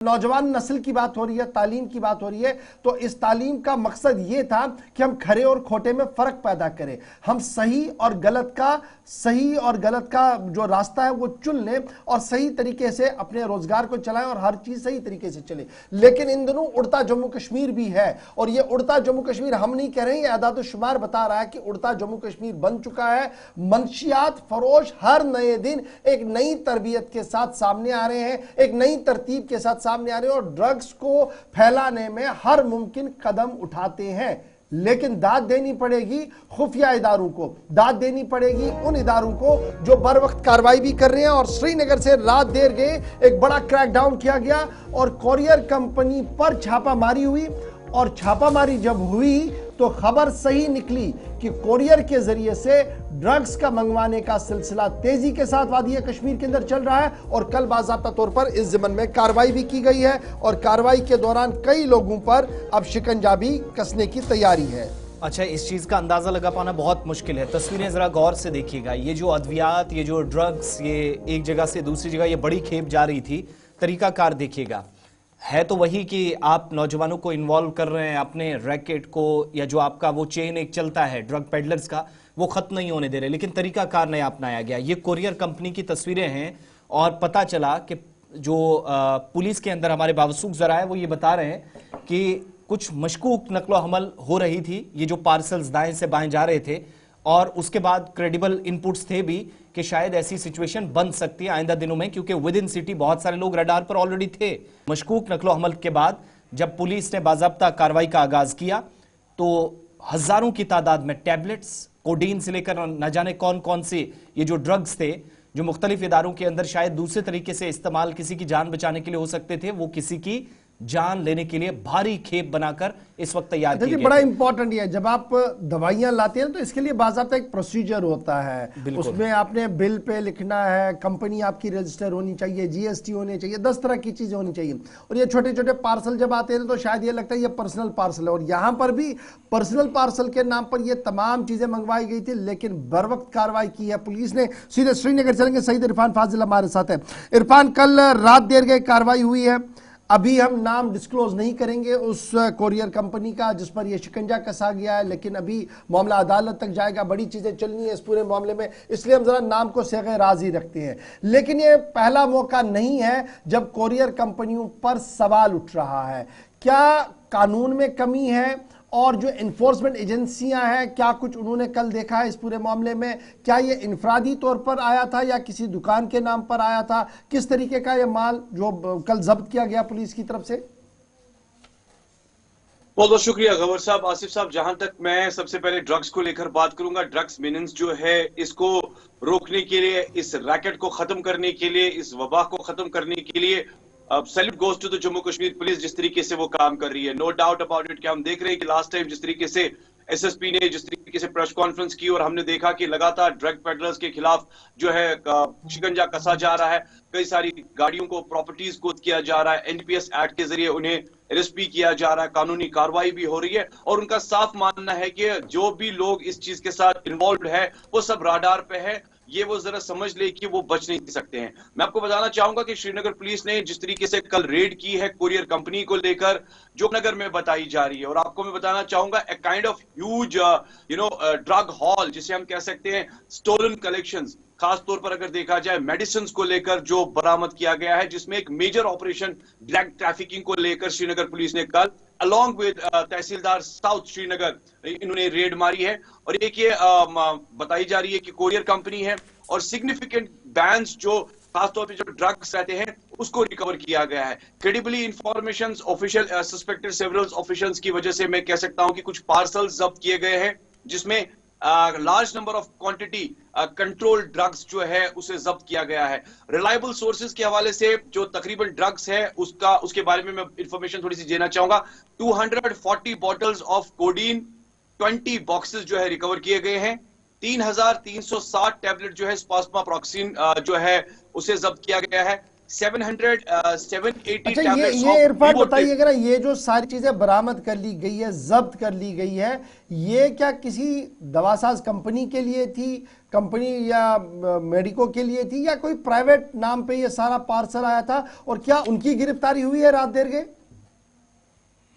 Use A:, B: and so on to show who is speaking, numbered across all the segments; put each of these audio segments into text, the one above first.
A: नौजवान नस्ल की बात हो रही है, तालीम की बात हो रही है, तो इस तालीम का मकसद ये था कि हम खरे और खोटे में फर्क पैदा करें, हम सही और गलत का जो रास्ता है वो चुन लें और सही तरीके से अपने रोजगार को चलाएं और हर चीज सही तरीके से चले। लेकिन इन दिनों उड़ता जम्मू कश्मीर भी है, और ये उड़ता जम्मू कश्मीर हम नहीं कह रहे हैं, ये आदाद शुमार बता रहा है कि उड़ता जम्मू कश्मीर बन चुका है। मंशियात फरोश हर नए दिन एक नई तरबियत के साथ सामने आ रहे हैं, एक नई तरतीब के साथ सामने आ रहे हैं और ड्रग्स को फैलाने में हर मुमकिन कदम उठाते हैं। लेकिन दाद देनी पड़ेगी खुफिया इदारों को, दाद देनी पड़ेगी उन इदारों को जो बर वक्त कार्रवाई भी कर रहे हैं। और श्रीनगर से रात देर गए एक बड़ा क्रैकडाउन किया गया और कोरियर कंपनी पर छापामारी हुई, और छापामारी जब हुई तो खबर सही निकली कि कोरियर के जरिए से ड्रग्स का मंगवाने का सिलसिला तेजी के साथ वादी कश्मीर के अंदर चल रहा है। और कल बाज़ाब्ता तौर पर इस ज़िम्मन में कार्रवाई भी की गई है और कार्रवाई के दौरान कई लोगों पर अब शिकंजा भी कसने की तैयारी है।
B: अच्छा, इस चीज़ का अंदाज़ा लगा पाना बहुत मुश्किल है। तस्वीरें ज़रा गौर से देखिएगा, ये जो अद्वियात, ये जो ड्रग्स, ये एक जगह से दूसरी जगह ये बड़ी खेप जा रही थी। तरीकाकार देखिएगा, है तो वही कि आप नौजवानों को इन्वॉल्व कर रहे हैं अपने रैकेट को, या जो आपका वो चेन एक चलता है ड्रग पेडलर्स का, वो खत्म नहीं होने दे रहे, लेकिन तरीकाकार नया अपनाया गया। ये कोरियर कंपनी की तस्वीरें हैं और पता चला कि जो पुलिस के अंदर हमारे बावसूख जरा है वो ये बता रहे हैं कि कुछ मशकूक नकलो हमल हो रही थी, ये जो पार्सल्स दाएं से बाएं जा रहे थे, और उसके बाद क्रेडिबल इनपुट्स थे भी कि शायद ऐसी सिचुएशन बन सकती है आइंदा दिनों में, क्योंकि विद इन सिटी बहुत सारे लोग रडार पर ऑलरेडी थे। मशकूक नकलो हमल के बाद जब पुलिस ने बाज़ाब्ता कार्रवाई का आगाज किया तो हजारों की तादाद में टैबलेट्स, कोडीन से लेकर न जाने कौन कौन से ये जो ड्रग्स थे जो मुख्तलिफ इदारों के अंदर शायद दूसरे तरीके से इस्तेमाल किसी की जान बचाने के लिए हो सकते थे, वो किसी की जान लेने के लिए भारी खेप बनाकर इस वक्त तैयार किए गए।
A: बड़ा इंपॉर्टेंट है, जब आप दवाइयां लाते हैं तो इसके लिए बाज़ाब्ता एक प्रोसीजर होता है, उसमें आपने बिल पे लिखना है, कंपनी आपकी रजिस्टर होनी चाहिए, जीएसटी होनी चाहिए, 10 तरह की चीजें होनी चाहिए। और ये छोटे छोटे पार्सल जब आते हैं तो शायद ये लगता है ये पर्सनल पार्सल है, और यहां पर भी पर्सनल पार्सल के नाम पर ये तमाम चीजें मंगवाई गई थी। लेकिन बर वक्त कार्रवाई की है पुलिस ने। सीधे श्रीनगर चलेंगे, सईद इरफान फाजिल हमारे साथ है। इरफान, कल रात देर गए कार्रवाई हुई है, अभी हम नाम डिस्क्लोज नहीं करेंगे उस कोरियर कंपनी का जिस पर यह शिकंजा कसा गया है, लेकिन अभी मामला अदालत तक जाएगा, बड़ी चीजें चलनी है इस पूरे मामले में, इसलिए हम जरा नाम को सेगे राजी रखते हैं। लेकिन यह पहला मौका नहीं है जब कोरियर कंपनियों पर सवाल उठ रहा है। क्या कानून में कमी है, और जो इन्फोर्समेंट एजेंसियां हैं, क्या कुछ उन्होंने कल देखा है इस पूरे मामले में? क्या ये इनफरादी तौर पर आया था या किसी दुकान के नाम पर आया था? किस तरीके का ये माल जो कल जब्त किया गया पुलिस की तरफ से?
C: बहुत बहुत शुक्रिया गवर साहब। आसिफ साहब, जहां तक मैं सबसे पहले ड्रग्स को लेकर बात करूंगा, ड्रग्स मीनेंस जो है इसको रोकने के लिए, इस रैकेट को खत्म करने के लिए, इस वबा को खत्म करने के लिए salute goes to the Jammu Kashmir police जिस तरीके से वो काम कर रही है। No doubt about it. क्या हम देख रहे हैं कि लास्ट टाइम जिस तरीके से एसएसपी ने जिस तरीके से प्रेस कॉन्फ्रेंस की और हमने देखा कि लगातार ड्रग पेडलर्स के खिलाफ जो है शिकंजा कसा जा रहा है, कई सारी गाड़ियों को, प्रॉपर्टीज को किया जा रहा है, एनडीपीएस एक्ट के जरिए उन्हें अरेस्ट भी किया जा रहा है, कानूनी कार्रवाई भी हो रही है, और उनका साफ मानना है कि जो भी लोग इस चीज के साथ इन्वॉल्व है वो सब राडार पे है, ये वो जरा समझ ले कि वो बच नहीं सकते हैं। मैं आपको बताना चाहूंगा कि श्रीनगर पुलिस ने जिस तरीके से कल रेड की है कोरियर कंपनी को लेकर जो नगर में बताई जा रही है, और आपको मैं बताना चाहूंगा a kind of huge drug hall जिसे हम कह सकते हैं, स्टोलन कलेक्शंस, खास तौर पर अगर देखा जाए मेडिसिन को लेकर जो बरामद किया गया है, जिसमें एक मेजर ऑपरेशन ड्रग ट्रैफिकिंग को लेकर श्रीनगर पुलिस ने कल along with tehsildar south Srinagar इन्होंने रेड मारी है। और एक ये बताई जा रही है कि कोरियर कंपनी है और सिग्निफिकेंट बैंड्स जो खासतौर पर जो ड्रग्स रहते हैं उसको रिकवर किया गया है। Credibly information official suspected several officials की वजह से मैं कह सकता हूं कि कुछ पार्सल्स जब्त किए गए हैं जिसमें large number of quantity control drugs जो है उसे जब्त किया गया है। रिलायबल सोर्सेज के हवाले से जो तकरीबन ड्रग्स है उसके बारे में मैं इंफॉर्मेशन थोड़ी सी देना चाहूंगा। 240 बॉटल्स ऑफ कोडीन, 20 बॉक्सेस जो है रिकवर किए गए हैं, 3360 टैबलेट जो है स्पास्माप्रॉक्सिन जो है उसे जब्त किया गया है, 780
A: अच्छा, ये इरफान बताइएगा ना, ये जो सारी चीजें बरामद कर ली गई है, जब्त कर ली गई है, ये क्या किसी दवासाज कंपनी के लिए थी, कंपनी या मेडिको के लिए थी या कोई प्राइवेट नाम पे ये सारा पार्सल आया था, और क्या उनकी गिरफ्तारी हुई है रात देर के?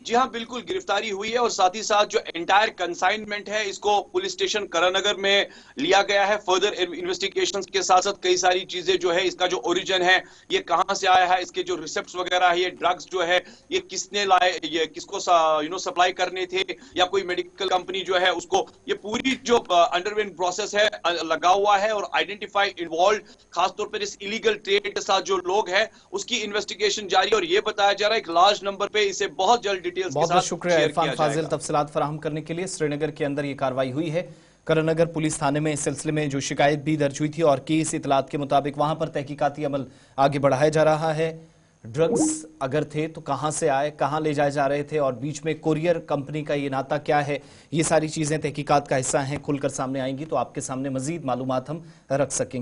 C: जी हाँ, बिल्कुल गिरफ्तारी हुई है और साथ ही साथ जो एंटायर कंसाइनमेंट है इसको पुलिस स्टेशन करानगर में लिया गया है। फर्दर इन्वेस्टिगेशंस के साथ साथ कई सारी चीजें जो है, इसका जो ओरिजिन है, ये कहां से आया है, इसके जो रिसेप्ट्स वगैरह है, ये ड्रग्स जो है ये किसने लाए, ये किसको सप्लाई करने थे, या कोई मेडिकल कंपनी जो है उसको, ये पूरी जो अंडरवेंट प्रोसेस है लगा हुआ है और आइडेंटिफाई इन्वॉल्व खासतौर पर इस इलीगल ट्रेड के साथ जो लोग हैं उसकी इन्वेस्टिगेशन जारी है। और ये बताया जा रहा है एक लार्ज नंबर पे इसे बहुत जल्द
B: बहुत बहुत शुक्रिया इरफान फाजिल तफसीलात फराहम करने के लिए। श्रीनगर के अंदर ये कार्रवाई हुई है। करानगर पुलिस थाने में इस सिलसिले में जो शिकायत भी दर्ज हुई थी और केस इतलात के मुताबिक वहां पर तहकीकाती अमल आगे बढ़ाया जा रहा है। ड्रग्स अगर थे तो कहां से आए, कहां ले जाए जा रहे थे, और बीच में कोरियर कंपनी का ये नाता क्या है, ये सारी चीजें तहकीकात का हिस्सा हैं। खुलकर सामने आएंगी तो आपके सामने मजीद मालूमात हम रख सकेंगे।